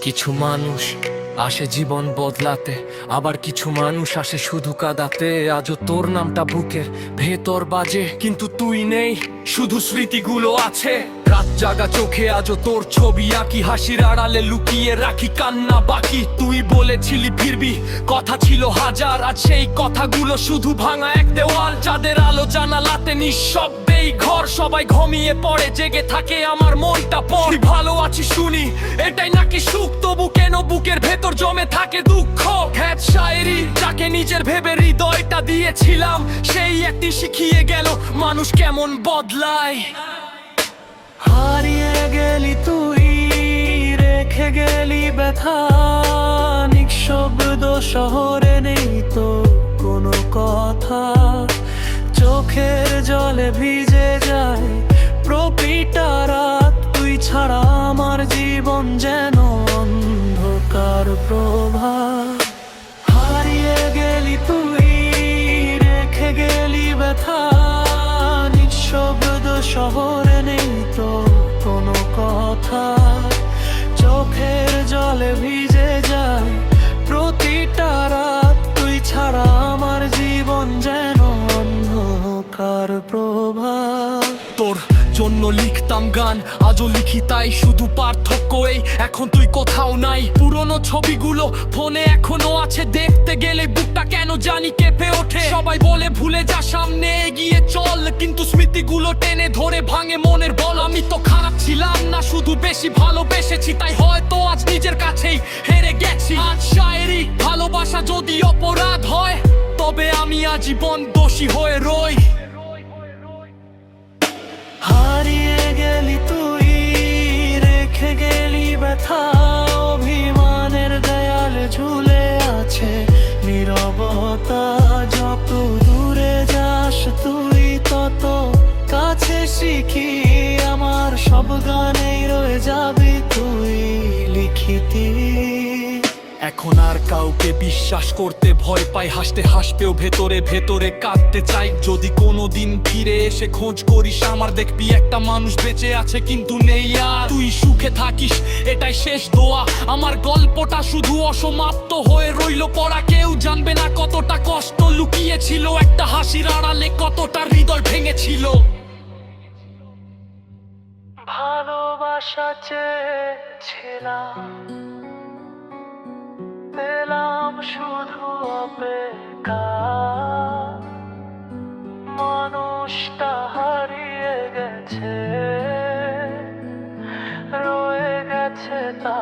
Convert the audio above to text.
কিছু মানুষ আসে জীবন বদলাতে, আবার কিছু মানুষ আসে শুধু কাঁদাতে। আজও তোর নামটা বুকের ভেতর বাজে, কিন্তু তুই নেই, শুধু স্মৃতিগুলো আছে। রাত জাগা চোখে আজও তোর ছবি আঁকি, হাসির আড়ালে লুকিয়ে রাখি কান্না বাকি। তুই বলেছিলি ফিরবি, কথা ছিল হাজার, আজ সেই কথাগুলো শুধু ভাঙা এক দেওয়াল। যাদের আলো জানালাতে নিঃশব্দে এই ঘর, সবাই ঘুমিয়ে পড়ে, জেগে থাকে আমার মনটা পড়। ভালো আছি শুনি, এটাই নাকি সুখ, তবু কেন বুকের ভেতর জমে থাকে দুঃখ। খ্যাত শায়েরি যাকে নিজের ভেবে হৃদয়টা দিয়েছিলাম, সেই একটি শিখিয়ে গেল মানুষ কেমন বদলায়। হারিয়ে গেলি তুই, রেখে গেলি ব্যথা, নিঃশব্দ শহরে নেই তো কোনো কথা। চোখের জলে ভিজে যায় প্রতিটা রাত, তুই ছাড়া আমার জীবন যেন অন্ধকার প্রভাত। হারিয়ে গেলি তুই, রেখে গেলি ব্যথা, নিঃশব্দ শহরে নেই তো কোনো কথা। চোখের জলে ভিজে যায় প্রতিটা রাত, তুই ছাড়া আমার জীবন যেন অন্ধকার প্রভাত। তোর জন্য লিখতাম গান, আজও লিখি তাই, শুধু পার্থক্য এই এখন তুই কোথাও নাই। পুরনো ছবিগুলো ফোনে এখনো আছে, দেখতে গেলে বুকটা কেন জানি কেঁপে ওঠে। সবাই বলে ভুলে যা, সামনে এগিয়ে চল, কিন্তু স্মৃতিগুলো টেনে ধরে ভাঙে মনের বল। আমি তো খারাপ ছিলাম না, শুধু বেশি ভালোবেসেছি, তাই হয়তো আজ নিজের কাছেই হেরে গেছি। আজ শায়েরি ভালোবাসা যদি অপরাধ হয়, তবে আমি আজীবন দোষী হয়ে রই। হারিয়ে গেলি তুই, রেখে গেলি ব্যথা, অভিমানের দেয়াল ঝুলে আছে নীরবতা। যত দূরে যাস তুই তত কাছে শিখি, আমার সব গানেই রয়ে যাবি তুই লিখিতি। এখন আর কাউকে বিশ্বাস করতে ভয় পাই, হাসতে হাসতেও ভেতরে ভেতরে কাঁদতে চাই। যদি কোনোদিন ফিরে এসে খোঁজ করিস আমার, দেখবি একটা মানুষ বেঁচে আছে কিন্তু নেই আর। তুই সুখে থাকিস এটাই শেষ দোয়া, আমার গল্পটা শুধু অসমাপ্ত হয়ে রইল পড়া। কেউ জানবে না কতটা কষ্ট লুকিয়েছিল একটা হাসির আড়ালে, কতটা হৃদয় ভেঙেছিল। ভালোবাসা চেয়েছিলাম, পেলাম শুধু অপেক্ষা। মানুষটা হারিয়ে গেছে, রয়ে গেছে তা